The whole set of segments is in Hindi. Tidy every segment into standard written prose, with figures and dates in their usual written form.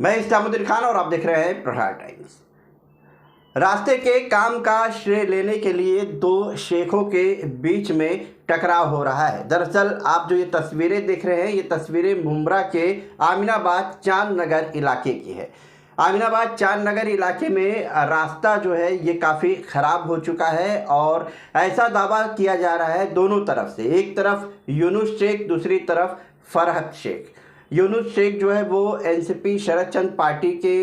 मैं इस्लामुद्दीन खान और आप देख रहे हैं प्रहार टाइम्स। रास्ते के काम का श्रेय लेने के लिए दो शेखों के बीच में टकराव हो रहा है। दरअसल आप जो ये तस्वीरें देख रहे हैं, ये तस्वीरें मुंब्रा के आमीनाबाद चांद नगर इलाके की है। आमीनाबाद चांद नगर इलाके में रास्ता जो है ये काफ़ी ख़राब हो चुका है और ऐसा दावा किया जा रहा है दोनों तरफ से। एक तरफ यूनुस शेख, दूसरी तरफ फरहत शेख। यूनुस शेख जो है वो एनसीपी शरद चंद पार्टी के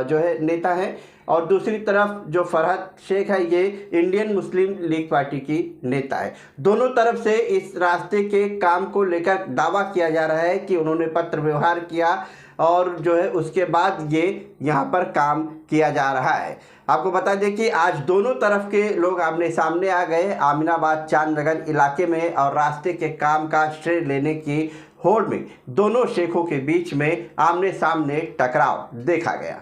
जो है नेता हैं और दूसरी तरफ जो फरहत शेख है ये इंडियन मुस्लिम लीग पार्टी की नेता है। दोनों तरफ से इस रास्ते के काम को लेकर दावा किया जा रहा है कि उन्होंने पत्र व्यवहार किया और जो है उसके बाद ये यहाँ पर काम किया जा रहा है। आपको बता दें कि आज दोनों तरफ के लोग आमने सामने आ गए आमीनाबाद चांद नगर इलाके में और रास्ते के काम का श्रेय लेने की होड़ में दोनों शेखों के बीच में आमने सामने टकराव देखा गया।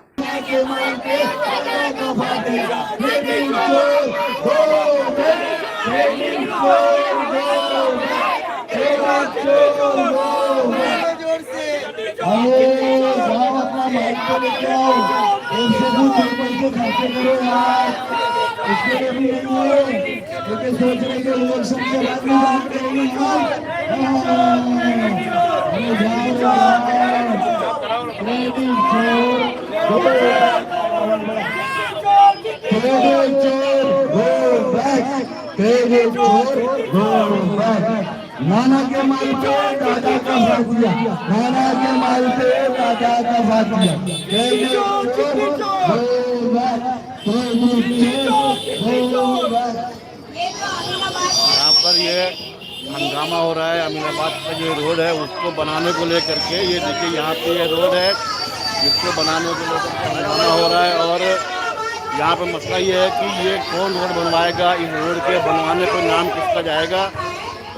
सोचने के इलेक्शन के बाद नाना के माल पे दादा का भातिया, नाना के माल पे दादा का भातिया। यहाँ पर ये हंगामा हो रहा है। अमीनाबाद का जो रोड है उसको बनाने को लेकर के, ये देखिए यहाँ पे ये रोड है जिसको बनाने को लेकर के हंगामा हो रहा है। और यहाँ पे मसला ये है कि ये कौन रोड बनवाएगा, इस रोड के बनवाने को नाम किसका जाएगा।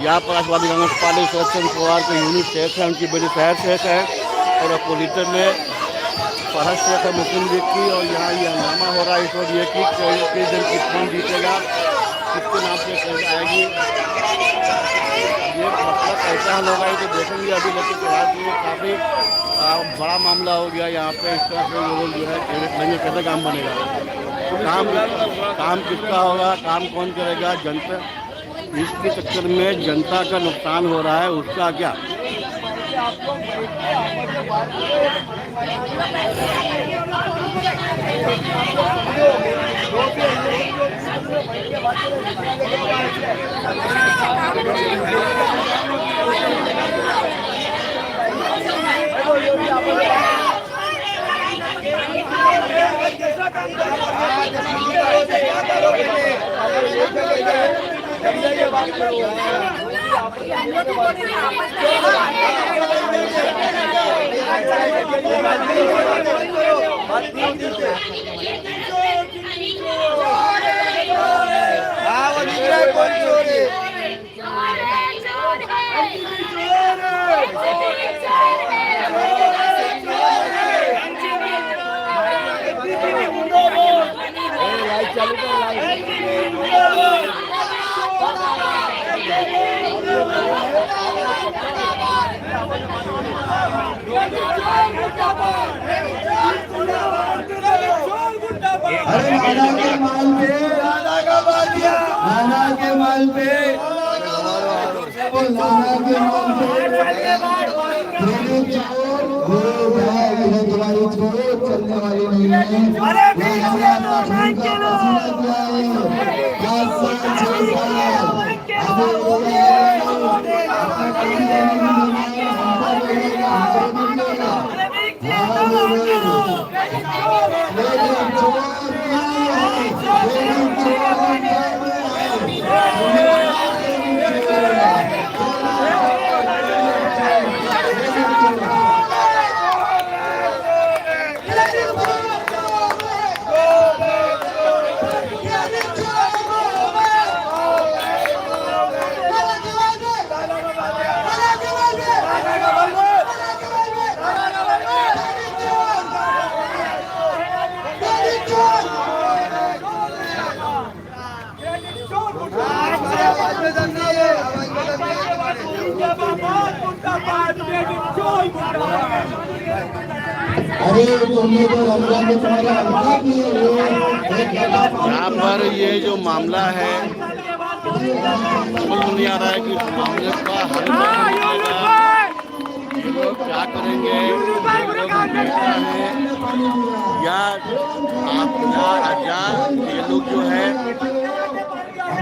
यहाँ पर राष्ट्रवादी कांग्रेस पार्टी शरद चंद्र पवार के यूनुस शेख है, उनकी बेटी शहर शेख है और अपोजिटर में फरहत शेख है मुस्लिम लीग की। और यहाँ ये हंगामा हो रहा है इस वक्त ये कि किस दिन कौन जीतेगा, किसके नाम से कौन आएगी, ये मतलब कैसा हल होगा ये तो देखेंगे अभी। लेकिन फिलहाल ये काफ़ी बड़ा मामला हो गया यहाँ पे। इस तरह से लोग जो है कैसे काम बनेगा, काम किसका होगा, काम कौन करेगा। जनता इसके चक्कर में जनता का नुकसान हो रहा है, उसका क्या। अरे नाना के माल पे दादा का भातिया, नाना के माल पे तुम्हारी छोड़ चलने वाली नहीं अरे तुमने तो रमजान में तुम्हारे हल्का किए यहाँ पर ये जो मामला है समझ नहीं आ रहा है कि इस मामले का हल कैसे निकलेगा। ये लोग क्या करेंगे, ये लोग नेता हैं या ये लोग जो है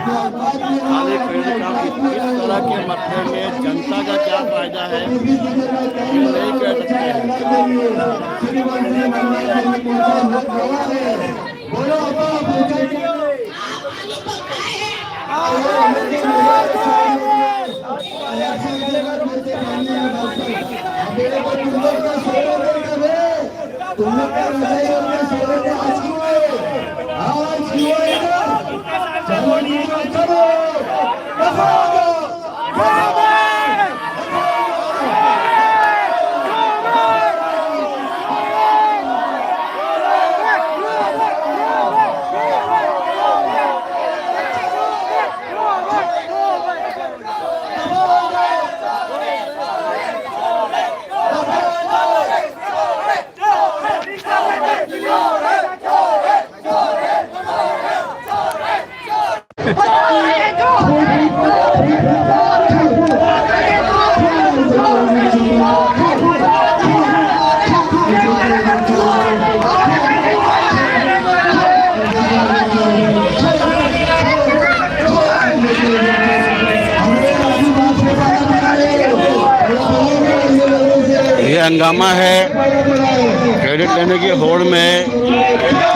खाली क्रेडिट कार्ड इस तरह के मसले में जनता का क्या फायदा है ये नहीं कह सकते हैं। ये हंगामा है क्रेडिट लेने की होड़ में।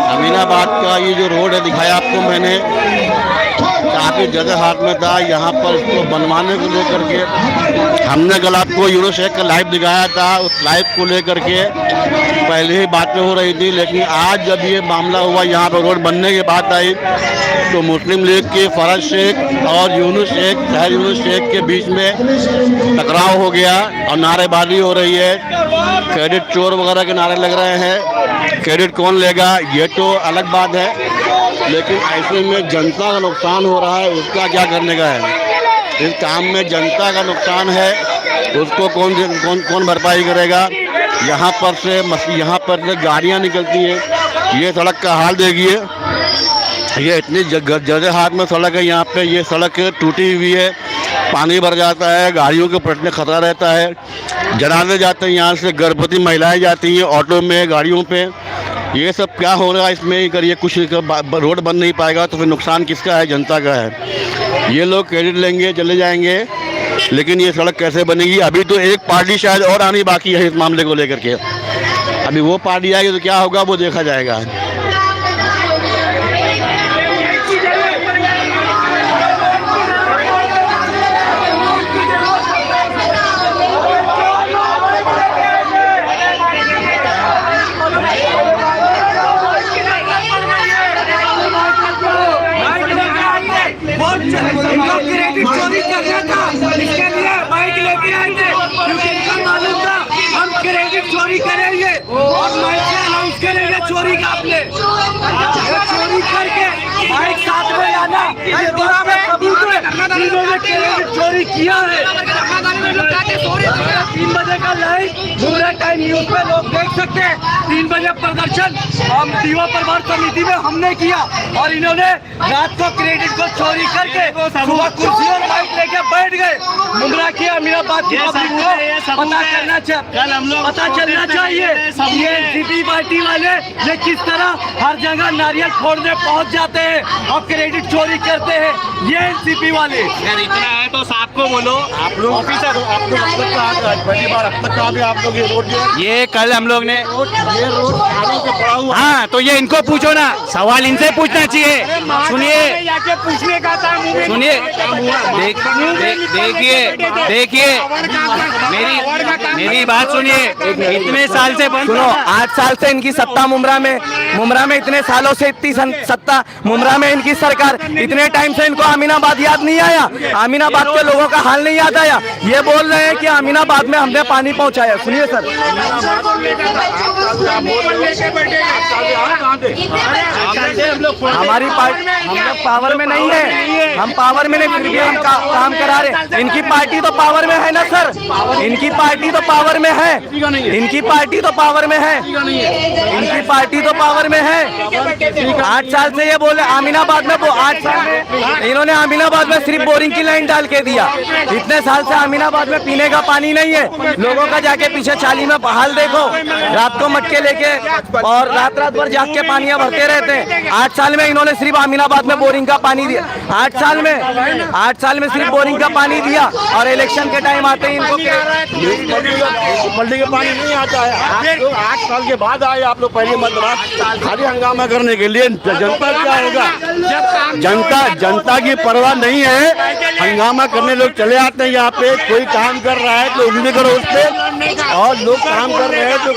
अमीनाबाद का ये जो रोड है दिखाया आपको मैंने, काफ़ी जगह हाथ में था। यहाँ पर इसको बनवाने को लेकर के हमने कल आपको यूरोशेक का लाइव दिखाया था। उस लाइव को लेकर के पहले ही बातें हो रही थी, लेकिन आज जब ये मामला हुआ यहाँ पर रोड बनने की बात आई तो मुस्लिम लीग के फरज शेख और यूनुस शेख शहर यूनुस शेख के बीच में टकराव हो गया और नारेबाजी हो रही है। क्रेडिट चोर वगैरह के नारे लग रहे हैं। क्रेडिट कौन लेगा ये तो अलग बात है, लेकिन ऐसे में जनता का नुकसान हो रहा है, उसका क्या करने का है। इस काम में जनता का नुकसान है, उसको कौन भरपाई करेगा। यहाँ पर से गाड़ियाँ निकलती हैं। ये सड़क का हाल देखिए, ये इतनी जगह हाथ में सड़क है। यहाँ पे ये सड़क टूटी हुई है, पानी भर जाता है, गाड़ियों के पलटने खतरा रहता है। जनाजे जाते हैं, यहाँ से गर्भवती महिलाएं जाती हैं ऑटो में, गाड़ियों पे। ये सब क्या हो रहा है इसमें करिए। कुछ रोड बन नहीं पाएगा तो फिर नुकसान किसका है, जनता का है। ये लोग क्रेडिट लेंगे चले जाएंगे, लेकिन ये सड़क कैसे बनेगी। अभी तो एक पार्टी शायद और आनी बाकी है इस मामले को लेकर के। अभी वो पार्टी आएगी तो क्या होगा वो देखा जाएगा। क्रेडिट चोरी करना था, इसके लिए बाइक लेके आए थे क्योंकि इनको मालूम था हम क्रेडिट चोरी करेंगे और माइक से अनाउंस करेंगे चोरी का। आपने चोरी करके बाइक साथ में लाना, ये बात में सबूत है। इन्होंने क्रेडिट चोरी किया है। 3 बजे का लाइव पूरा टाइम न्यूज पे लोग देख सकते हैं। 3 बजे प्रदर्शन हम दीवा परिवार समिति में हमने किया और इन्होंने रात को क्रेडिट को चोरी करके सुबह कुर्सी और बाइक लेके बैठ गए। मुमरा की अमीनाबाद की पब्लिक को पता चलना चाहिए ये एनसीपी पार्टी वाले ये किस तरह हर जगह नारियल फोड़ने पहुंच जाते हैं और क्रेडिट चोरी करते हैं। ये एनसीपी वाले अगर इतना है तो साहब को बोलो। आप लोग ऑफिसर हो, आप लोग अब तक पहली बार अब तक कहा आप लोग ये रोड ये कल हम लोग ने ये रोड आगे से पड़ा हुआ। हाँ तो ये इनको पूछो ना, सवाल इनसे पूछना चाहिए। सुनिए पूछने का था, सुनिए, देखिए मेरी बात सुनिए। इतने साल से बंद, सुनो, 8 साल से इनकी सत्ता मुमरा में इतने सालों से इतनी सत्ता मुमरा में इनकी सरकार, इतने टाइम से इनको अमीनाबाद याद नहीं आया, अमीनाबाद के लोगों का हाल नहीं याद आया। ये बोल रहे हैं कि अमीनाबाद में हमने पानी पहुंचाया। सुनिए सर, हमारी पार्टी, हम लोग पावर में नहीं है, हम पावर में नहीं, फिर भी हम काम करा रहे। इनकी पार्टी तो पावर में है ना सर, इनकी पार्टी तो पावर में है, इनकी पार्टी तो पावर में है, इनकी पार्टी तो पावर में है। 8 साल से ये बोले आमीनाबाद में, 8 साल में इन्होंने आमीनाबाद में सिर्फ बोरिंग की लाइन डाल के दिया। इतने साल से आमीनाबाद में पीने का पानी नहीं है। लोगों का जाके पीछे चाली में हाल देखो, रात को मटके लेके और रात भर जाग के पानियां भरते रहते हैं। 8 साल में इन्होंने सिर्फ आमीनाबाद में बोरिंग का पानी दिया। 8 साल में सिर्फ बोरिंग का पानी दिया और इलेक्शन के टाइम आते ही इनको पल्ली का पानी नहीं आता है। 8 साल के बाद आए आप लोग पहले मतदान खाली हंगामा करने के लिए। जनता क्या होगा, जनता की परवाह नहीं है, हंगामा करने लोग चले आते हैं। यहाँ पे कोई काम कर रहा है तो उम्मीद करो उस पे, और लोग काम कर रहे हैं तो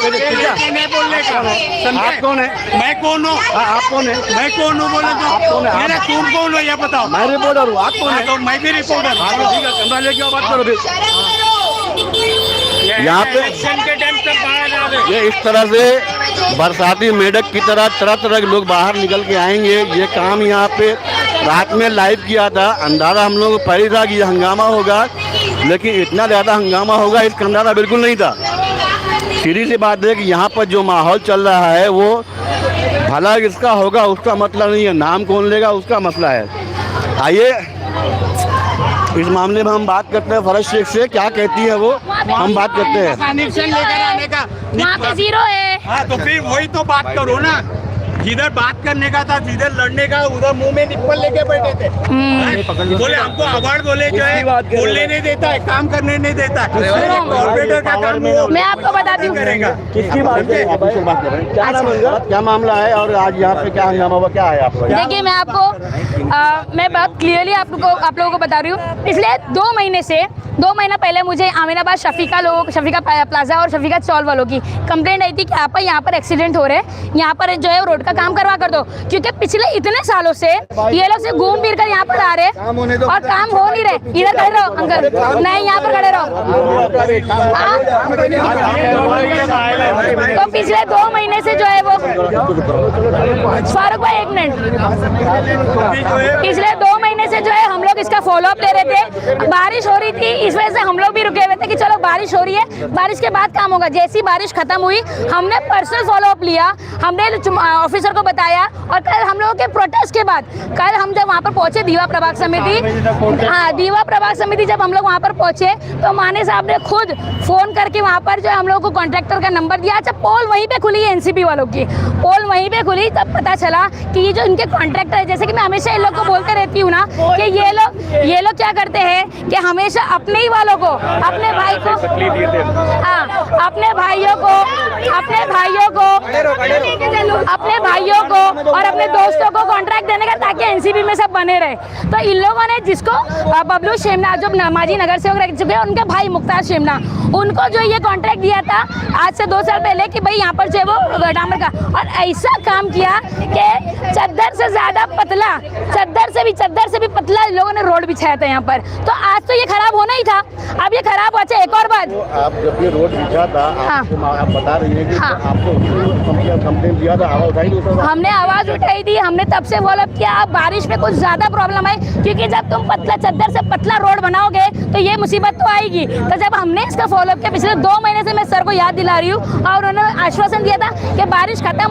आप कौन है? मैं कौन हूँ? आप कौन है? मैं कौन हूँ बोले तो? आप कौन है? मेरा तुम कौन हो ये बताओ। मैं रिपोर्टर हूँ। आप कौन है? तो मैं भी रिपोर्टर। ठीक है, कमरा लेके आओ, बात करो। यहाँ पे के टाइम तक बाहर आ गए। ये इस तरह से बरसाती मेढक की तरह तरह के लोग बाहर निकल के आएंगे। ये काम यहाँ पे रात में लाइव किया था। अंदाजा हम लोगों को पहले था कि ये हंगामा होगा, लेकिन इतना ज़्यादा हंगामा होगा इसका अंदाजा बिल्कुल नहीं था। सीधी सी बात है कि यहाँ पर जो माहौल चल रहा है वो भला किसका होगा उसका मतलब नहीं है, नाम कौन लेगा उसका मसला है। आइए इस मामले में हम बात करते हैं फरज शेख से, क्या कहती है वो, हम बात करते हैं। कनेक्शन लेकर आने का वहाँ पे 0 है। हाँ तो फिर वही तो बात करो ना, जिधर बात करने का था, जिधर लड़ने का, उधर मुंह में निप्पल लेके बैठे थे। बोले हमको अवार्ड बोले जो है बोलने नहीं देता है, काम करने नहीं देता है। कॉर्पोरेटर का काम है। मैं आपको बताती हूँ। करेगा किसकी बात कर रहे हैं? क्या मामला है और आज यहाँ पे क्या हंगामा हुआ, क्या है आपको? देखिए मैं आपको मैं बहुत क्लियरली आप लोगों को बता रही हूँ। पिछले 2 महीना पहले मुझे आमीनाबाद शफीका प्लाजा और शफीका चौल वालों की कंप्लेंट आई थी कि आप यहाँ पर एक्सीडेंट हो रहे हैं, यहाँ पर जो है रोड का काम करवा कर दो। क्योंकि पिछले इतने सालों से ये लोग से घूम फिर कर यहाँ पर आ रहे और काम हो नहीं रहे। इधर खड़े रहो अंकल, नहीं यहाँ पर खड़े रहो। तो पिछले 2 महीने से जो है वो फारूक भाई 1 मिनट, पिछले 2 महीने से जो है हम लोग इसका फॉलो अप ले रहे थे। बारिश हो रही थी, इस वजह से हम लोग भी रुके हुए थे कि चलो बारिश हो रही है, बारिश के बाद काम होगा। जैसी बारिश खत्म हुई हमने पर्सनल फॉलो अप लिया, हमने ऑफिसर को बताया। और कल हम लोगों के प्रोटेस्ट के बाद, कल हम जब वहाँ पर पहुंचे दीवा प्रभाग समिति, हाँ दीवा प्रभाग समिति जब हम लोग वहाँ पर पहुंचे तो माने साहब ने खुद फोन करके वहाँ पर जो हम लोग को कॉन्ट्रैक्टर का नंबर दिया। अच्छा पोल वहीं पे खुली है, एनसीपी वालों की पोल वहीं पे खुली, तब पता चला कि ये जो इनके कॉन्ट्रैक्टर है, जैसे कि मैं हमेशा इन लोग को बोलते रहती हूँ ना कि ये लोग क्या करते हैं कि हमेशा अपने ही वालों को, अपने भाई को, हाँ अपने भाइयों को और अपने दोस्तों को कॉन्ट्रैक्ट देने का, ताकि एनसीपी में सब बने रहे। तो इन लोगों ने जिसको बबलू शेमना जो माजी नगर सेवक रह चुके हैं, उनके भाई मुख्तार शेमना, उनको जो ये कॉन्ट्रैक्ट दिया था आज से 2 साल पहले कि भाई यहाँ पर जो है वो डामर का, और ऐसा काम किया कि चद्दर से ज्यादा पतला, चद्दर से भी पतला लोगों ने रोड बिछाया था यहाँ पर। तो आज तो ये खराब होना ही था, अब ये खराब। अच्छा एक और बात, आप जब ये रोड बिछा था, आप बता रही हैं कि आपको कंप्लेंट दिया था, आवाज उठाई थी? हमने आवाज उठाई थी, हमने तब से फॉलो किया। अब बारिश में कुछ ज्यादा प्रॉब्लम है, क्योंकि जब तुम पतला चद्दर से पतला रोड बनाओगे तो ये मुसीबत तो आएगी। तो जब हमने इसका फॉलो किया पिछले 2 महीने से, मैं सर को याद दिला रही हूँ, और उन्होंने आश्वासन दिया था कि बारिश खत्म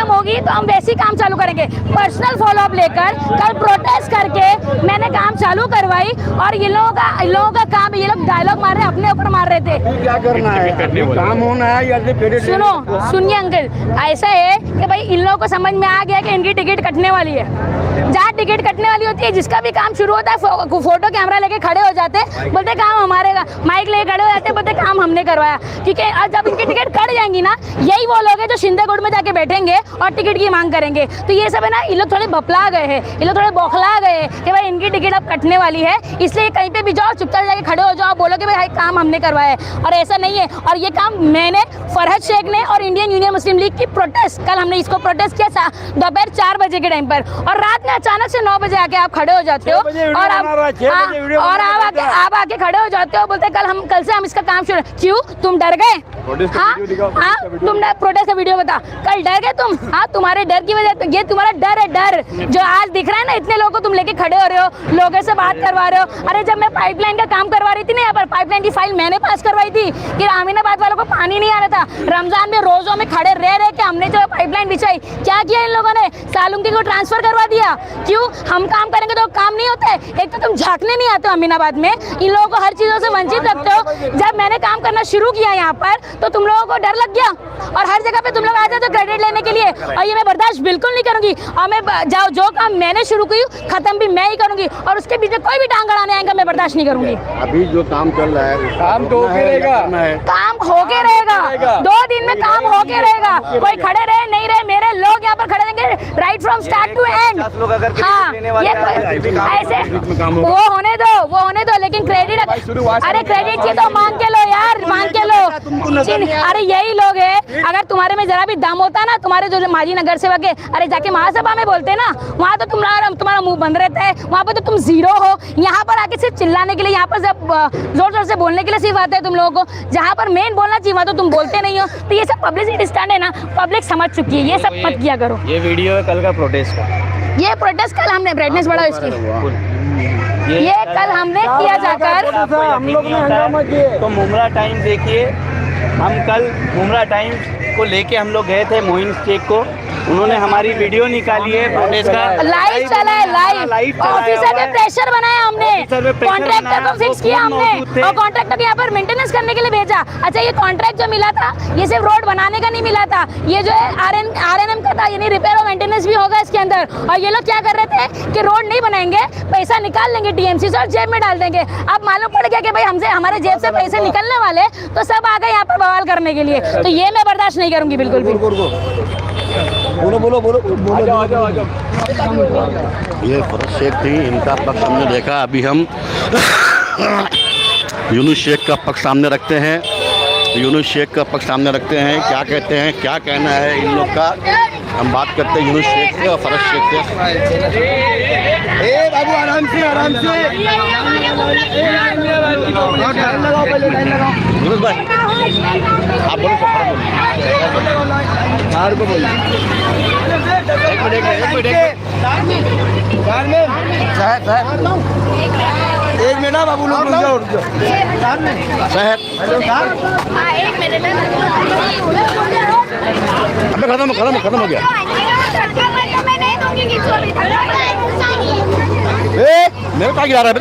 होगी तो हम वैसे ही काम चालू करेंगे। पर्सनल फॉलो अप लेकर कल प्रोटेस्ट करके मैंने काम चालू करवाई। और ये लोगों का काम, ये लोग डायलॉग मार रहे, अपने ऊपर मार रहे थे। क्या करना है, काम होना है या सुनिए अंकल, ऐसा है कि भाई इन लोगों को समझ में आ गया कि इनकी टिकट कटने वाली है। जहाँ टिकट कटने वाली होती है, जिसका भी काम शुरू होता है, फोटो कैमरा लेके खड़े हो जाते, बोलते काम हमारे, माइक लेके खड़े हो जाते, बोलते काम हमने करवाया। क्योंकि जब इनकी टिकट कट जाएंगी ना, यही वो लोग हैं जो शिंदेगुड़ में जाके बैठेंगे और टिकट की मांग करेंगे। तो ये सब है ना, ये लोग थोड़े भपला गए हैं, ये लोग थोड़े बौखला गए हैं कि भाई इनकी टिकट अब कटने वाली है, इसलिए कहीं पे भी जाओ, चुपचाप जाके खड़े हो जाओ, बोलो कि भाई काम हमने करवाया है। और ऐसा नहीं है। और ये काम मैंने, फरहद शेख ने और इंडियन यूनियन मुस्लिम लीग की प्रोटेस्ट, कल हमने इसको प्रोटेस्ट किया दोपहर 4 बजे के टाइम पर, और रात इतने अचानक से 9 बजे आके आप खड़े हो जाते हो और आप आके खड़े हो जाते हो, बोलते कल से हम इसका काम शुरू। क्यों? तुम डर गए? हाँ, तुम प्रोटेस्ट का वीडियो बता, कल डर गए तुम? हाँ, तुम्हारे डर की वजह, ये तुम्हारा डर है, डर जो आज दिख रहा है ना, इतने लोगों को तुम लेके खड़े हो रहे हो, लोगों से बात करवा रहे हो। अरे जब मैं पाइपलाइन का काम करवा रही थी ना, यहाँ पर पाइपलाइन की फाइल मैंने पास करवाई थी कि अमीनाबाद वालों को पानी नहीं आ रहा था। रमजान में रोजों में खड़े रह के हमने जो पाइपलाइन बिछाई, क्या किया इन लोगों ने? सालुंकी को ट्रांसफर करवा दिया। क्यों? हम काम करेंगे तो काम नहीं होता है। एक तो तुम झांकने नहीं आते हो अमीनाबाद में, इन लोगों को हर चीजों से वंचित रखते हो। जब मैंने काम करना शुरू किया यहाँ पर तो तुम लोगों को डर लग गया और हर जगह पे तुम लोग आ जाते हो क्रेडिट लेने के लिए, और ये मैं बर्दाश्त बिल्कुल नहीं करूंगी। और मैं जो काम मैंने शुरू की खत्म भी मैं ही करूंगी, और उसके पीछे कोई भी टांग अड़ाने आएगा मैं बर्दाश्त नहीं करूंगी। अभी जो काम चल रहा है काम तो होके रहेगा, काम होके रहेगा, 2 दिन में काम होके रहेगा। कोई खड़े रहे नहीं रहे, मेरे लोग यहाँ पर खड़े रहेंगे right from start to end. हाँ, ये ऐसे वो होने दो, लेकिन क्रेडिट, अरे क्रेडिट की तो मांग के लो यार, मांग के लो। अरे यही लोग है, अगर तुम्हारे में जरा भी दम होता ना, तुम्हारे जो माजी नगर सेवक है, अरे जाके महासभा में बोलते ना, वहाँ तो तुम्हारा मुंह बंद रहता है, वहाँ पर तो तुम जीरो हो। यहाँ पर आके सिर्फ चिल्लाने के लिए, यहाँ पर जब जोर जोर से बोलने के लिए सिर्फ आता है तुम लोगों को, जहाँ पर मेन बोलना चाहिए वहाँ तो तुम बोलते नहीं हो। तो ये सब पब्लिसिटी स्टंट है ना, पब्लिक समझ चुकी है, ये सब मत किया करो। ये वीडियो है कल का प्रोटेस्ट का, ये प्रोटेस्ट कल हमने ब्राइटनेस बढ़ाओ इसकी, ये कल हमने किया जाकर, हम लोग ने हंगामा किए। तो मुमरा टाइम्स देखिए, हम कल मुमरा टाइम्स को लेके हम लोग गए थे मोइन शेख को, उन्होंने हमारी वीडियो निकाली है प्रोटेस्ट का, लाइव चला है, लाइव ऑफिसर पे प्रेशर बनाया हमने, कॉन्ट्रैक्टर को फिक्स किया हमने, और कॉन्ट्रैक्टर को यहाँ पर मेंटेनेंस करने के लिए भेजा। अच्छा, ये कॉन्ट्रैक्ट जो मिला था ये सिर्फ रोड बनाने का नहीं मिला था, ये जो है RNM का था, यानी रिपेयर और मेंटेनेंस भी होगा इसके अंदर। और ये लोग क्या कर रहे थे कि रोड नहीं बनाएंगे, पैसा निकाल लेंगे TMC से और जेब में डाल देंगे। अब मालूम पड़ गया कि भाई हमसे, हमारे जेब से पैसे निकलने वाले, तो सब आ गए यहाँ पर बवाल करने के लिए। तो ये मैं बर्दाश्त नहीं करूंगी बिल्कुल भी। बोलो ये फरज शेख थी, इनका पक्ष हमने देखा। अभी हम यूनुस शेख का पक्ष सामने रखते हैं, यूनुस शेख का पक्ष सामने रखते हैं, क्या कहते हैं, क्या कहना है इन लोग का। हम बात करते हैं यूनुस शेख से और फरज शेख से। ए बाबू आराम से यूनुस भाई आप बोलो, एक मिनट बाबू लोग खत्म हो गया। मेरे को गिरा रहा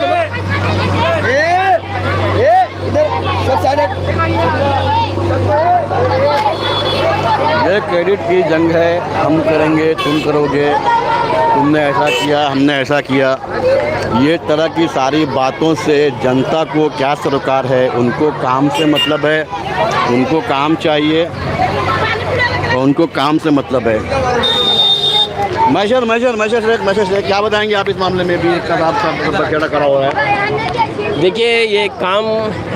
ये क्रेडिट की जंग है, हम करेंगे तुम करोगे, तुमने ऐसा किया हमने ऐसा किया, ये तरह की सारी बातों से जनता को क्या सरोकार है। उनको काम से मतलब है, उनको काम चाहिए और उनको काम से मतलब है। मैशर क्या बताएंगे आप इस मामले में भी क्या करा हुआ है? देखिए, ये काम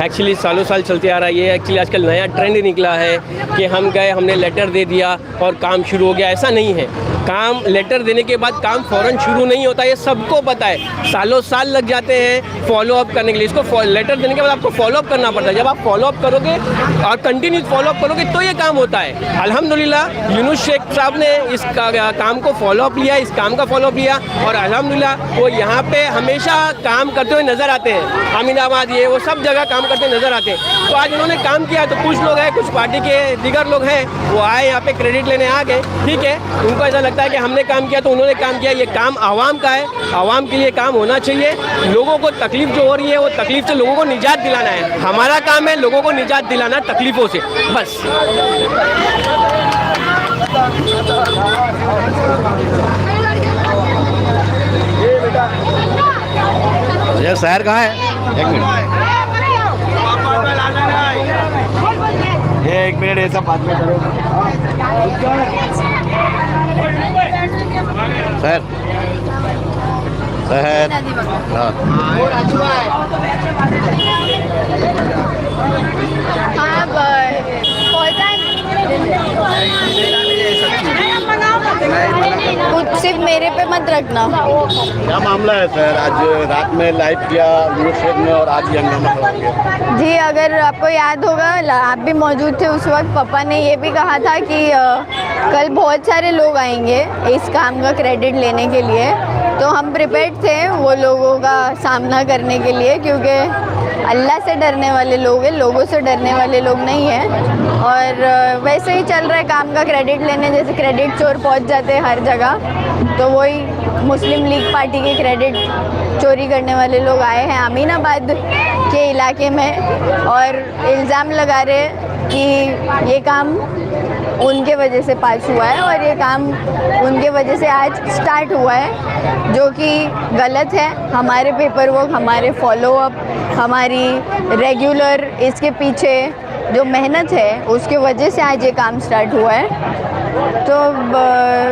एक्चुअली सालों साल चलते आ रहा है। ये एक्चुअली आजकल नया ट्रेंड निकला है कि हम गए, हमने लेटर दे दिया और काम शुरू हो गया। ऐसा नहीं है, काम लेटर देने के बाद काम फ़ौरन शुरू नहीं होता, ये सबको पता है। सालों साल लग जाते हैं फॉलो अप करने के लिए। इसको लेटर देने के बाद आपको फॉलो अप करना पड़ता है। जब आप फॉलो अप करोगे और कंटिन्यू फॉलो अप करोगे तो ये काम होता है। अल्हम्दुलिल्लाह यूनुस शेख साहब ने इस काम को फॉलो अप लिया, इस काम का फॉलो अप लिया और अल्हम्दुलिल्लाह वो यहाँ पे हमेशा काम करते हुए नज़र आते हैं। अमीनाबाद ये वो सब जगह काम करते नज़र आते हैं। तो आज उन्होंने काम किया तो कुछ लोग हैं, कुछ पार्टी के दीगर लोग हैं, वो आए यहाँ पे क्रेडिट लेने आ गए। ठीक है, उनको ऐसा लगता है कि हमने काम किया तो उन्होंने काम किया। ये काम आवाम का है, आवाम के लिए काम होना चाहिए। लोगों को तकलीफ जो हो रही है वो तकलीफ से लोगों को निजात दिलाना है। हमारा काम है लोगों को निजात दिलाना तकलीफों से, बस। ये शहर कहाँ है? एक मिनट ये सब बात में करो। शहर कुछ सिर्फ मेरे पे मत रखना। क्या मामला है सर? आज रात में लाइव किया न्यूज़ शेड में और आज ये हंगामा हो गया। जी, अगर आपको याद होगा, आप भी मौजूद थे उस वक्त, पापा ने ये भी कहा था कि कल बहुत सारे लोग आएंगे इस काम का क्रेडिट लेने के लिए, तो हम प्रिपेयर्ड थे वो लोगों का सामना करने के लिए, क्योंकि अल्लाह से डरने वाले लोग हैं, लोगों से डरने वाले लोग नहीं हैं। और वैसे ही चल रहा है काम का क्रेडिट लेने, जैसे क्रेडिट चोर पहुंच जाते हैं हर जगह, तो वही मुस्लिम लीग पार्टी के क्रेडिट चोरी करने वाले लोग आए हैं अमीनाबाद के इलाके में और इल्ज़ाम लगा रहे हैं कि ये काम उनके वजह से पास हुआ है और ये काम उनके वजह से आज स्टार्ट हुआ है, जो कि गलत है। हमारे पेपर वर्क, हमारे फॉलोअप, हमारी रेगुलर इसके पीछे जो मेहनत है उसके वजह से आज ये काम स्टार्ट हुआ है। तो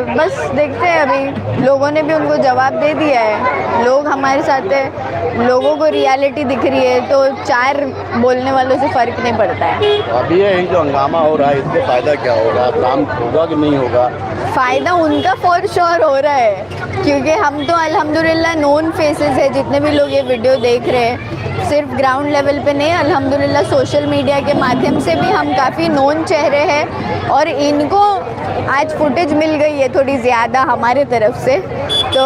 बस देखते हैं, अभी लोगों ने भी उनको जवाब दे दिया है, लोग हमारे साथ है, लोगों को रियलिटी दिख रही है, तो चार बोलने वालों से फ़र्क नहीं पड़ता है। अभी ये जो हंगामा हो रहा है इससे फ़ायदा क्या होगा? काम होगा कि नहीं होगा? फ़ायदा उनका फॉर श्योर हो रहा है, क्योंकि हम तो अल्हम्दुलिल्लाह नोन फेसेस है, जितने भी लोग ये वीडियो देख रहे हैं, सिर्फ ग्राउंड लेवल पे नहीं, अल्हम्दुलिल्लाह सोशल मीडिया के माध्यम से भी हम काफ़ी नोन चेहरे हैं और इनको आज फुटेज मिल गई है थोड़ी ज़्यादा हमारे तरफ से, तो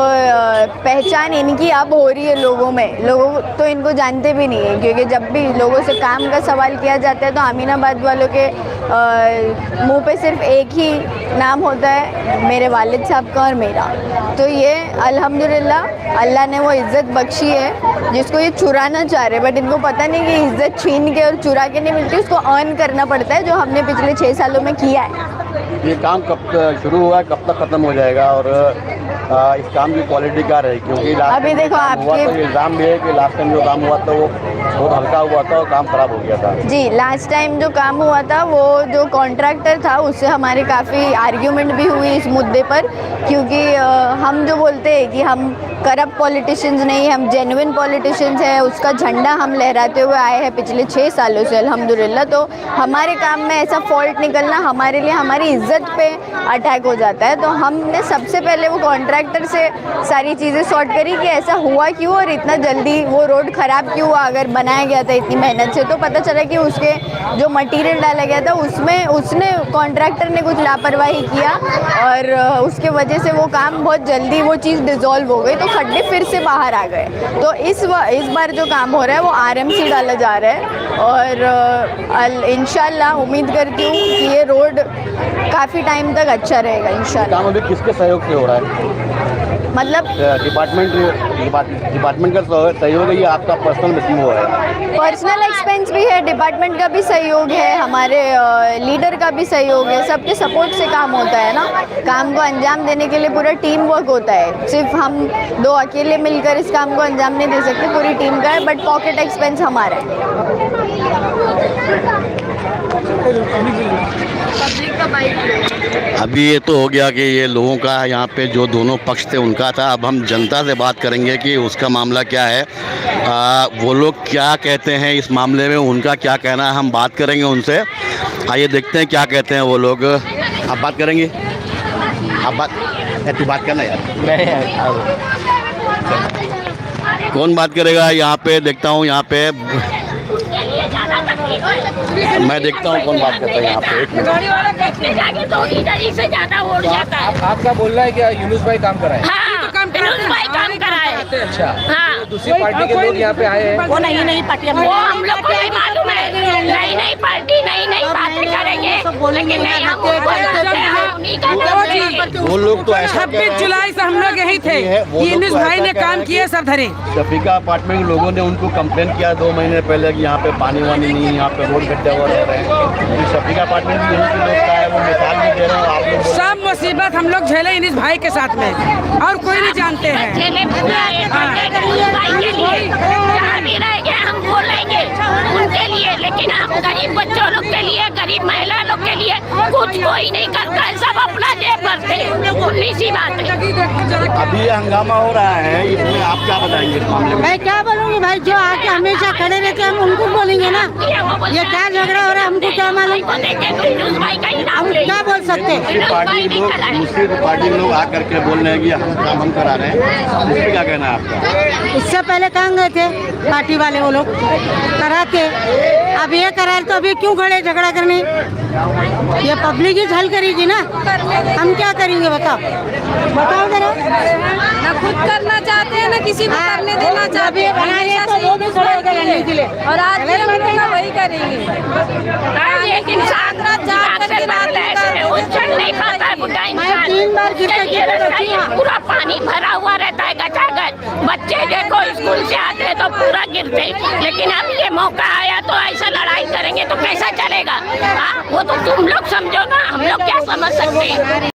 पहचान इनकी अब हो रही है लोगों में। लोग तो इनको जानते भी नहीं है, क्योंकि जब भी लोगों से काम का सवाल किया जाता है तो अमीनाबाद वालों के मुंह पे सिर्फ एक ही नाम होता है, मेरे वालिद साहब का और मेरा। तो ये अल्हम्दुलिल्लाह अल्लाह ने वो इज़्ज़त बख्शी है जिसको ये चुराना चाह रहे, बट इनको पता नहीं कि इज़्ज़त छीन के और चुरा के नहीं मिलती, उसको अर्न करना पड़ता है, जो हमने पिछले 6 सालों में किया है। ये काम कब शुरू हुआ है, कब तक ख़त्म हो जाएगा और इस काम की क्वालिटी क्या रहेगी? क्योंकि अभी देखो आपके तो इल्ज़ाम भी है कि लास्ट टाइम जो काम हुआ था वो बहुत हल्का हुआ था और काम ख़राब हो गया था। जी, लास्ट टाइम जो काम हुआ था वो जो कॉन्ट्रैक्टर था उससे हमारे काफ़ी आर्ग्यूमेंट भी हुई इस मुद्दे पर, क्योंकि हम जो बोलते हैं कि हम करप्ट पॉलिटिशियंस नहीं, हम जेन्युइन पॉलिटिशियंस हैं, उसका झंडा हम लहराते हुए आए हैं पिछले 6 सालों से अल्हम्दुलिल्लाह। तो हमारे काम में ऐसा फॉल्ट निकलना हमारे लिए हमारी इज्जत पे अटैक हो जाता है। तो हमने सबसे पहले वो कॉन्ट्रैक्टर से सारी चीज़ें सॉर्ट करी कि ऐसा हुआ क्यों और इतना जल्दी वो रोड ख़राब क्यों हुआ, अगर बनाया गया था इतनी मेहनत से। तो पता चला कि उसके जो मटेरियल डाला गया था उसमें उसने कॉन्ट्रैक्टर ने कुछ लापरवाही किया और उसके वजह से वो काम बहुत जल्दी वो चीज़ डिज़ोल्व हो गई, तो खड्डे फिर से बाहर आ गए। तो इस बार जो काम हो रहा है वो RMC डाला जा रहा है और इंशाल्लाह उम्मीद करती हूँ कि ये रोड काफ़ी टाइम तक अच्छा रहेगा इंशाल्लाह। काम अभी किसके सहयोग से हो रहा है? मतलब डिपार्टमेंट का सहयोग है या आपका पर्सनल मिसिंग हुआ है? पर्सनल एक्सपेंस भी है, डिपार्टमेंट का भी सहयोग है, हमारे लीडर का भी सहयोग है, सबके सपोर्ट से काम होता है ना। काम को अंजाम देने के लिए पूरा टीम वर्क होता है, सिर्फ हम 2 अकेले मिलकर इस काम को अंजाम नहीं दे सकते, पूरी टीम का है, बट पॉकेट एक्सपेंस हमारा है। अभी ये तो हो गया कि ये लोगों का यहाँ पे जो दोनों पक्ष थे उनका था। अब हम जनता से बात करेंगे कि उसका मामला क्या है, वो लोग क्या कहते हैं इस मामले में, उनका क्या कहना है, हम बात करेंगे उनसे। आइए देखते हैं क्या कहते हैं वो लोग। आप बात करेंगे? आप बात करना यार, कौन बात करेगा? यहाँ पे देखता हूँ, यहाँ पे मैं देखता हूँ कौन बात करता है यहाँ पे। एक मिनट। आपका बोल रहा है क्या यूनुस भाई काम कराए? यूनुस भाई काम कराए। अच्छा, हाँ। दूसरी पार्टी के लोग यहाँ पे आए हैं। वो नई पार्टी, वो हम लोग को नहीं मालूम है। नई पार्टी नई बातें करेंगे, लेकिन नहीं हम वो लोग तो ऐसा 26 जुलाई से हम लोग यही थे, यूनुस भाई ने काम किए सब धरे। शफीका अपार्टमेंट के लोगों ने उनको कंप्लेन किया 2 महीने पहले कि यहाँ पे पानी वानी नहीं है, यहाँ पे रोड गड्ढे हो रहे हैं। शफीका अपार्टमेंट भी यहीं के लोग का है, वो मिसाल भी दे रहे हैं। आप लोग सब मुसीबत हम लोग झेले यूनुस भाई के साथ में, और कोई नहीं जानते हैं। हम बोलेंगे उनके लिए, लेकिन हम गरीब बच्चों लोग के लिए, गरीब महिला लोग के लिए कुछ कोई नहीं करता है, सब अपना जेब भरते हैं। 19 ही बात है। अभी ये हंगामा हो रहा है, इसमें आप क्या बताएंगे इस मामले में? मैं क्या बोलूँगी भाई, जो आके हमेशा खड़े रहते हैं हम उनको बोलेंगे ना। ये क्या झगड़ा हो रहा है हमको क्या मालूम, हम क्या बोल सकते हैं। दूसरी पार्टी के लोग आकर के बोल रहे हैं कि हम काम हम करा रहे हैं, इस पर क्या कहना है आपका? इससे पहले कहाँ गए थे पार्टी वाले, वो लोग कराते, अब ये करा तो अभी क्यों खड़े झगड़ा करने। ये पब्लिक ही हल करेगी ना, हम क्या करेंगे बताओ जरा। ना खुद करना चाहते हैं ना किसी को करने देना चाहते हैं, तो वो भी खड़े होकर लड़ने के लिए, और आज भी हम लोग वही करेंगे। लेकिन साथ रात जाग करके बात नहीं खाता है बुढ़ा इंसान। 3 बार गिरते पूरा पानी भरा हुआ रहता है गचागच। बच्चे देखो स्कूल से आते हैं तो पूरा गिरते, लेकिन अब ये मौका आया तो ऐसा लड़ाई करेंगे तो कैसा चलेगा? हाँ, वो तो तुम लोग समझो ना, हम लोग क्या समझ सकते हैं।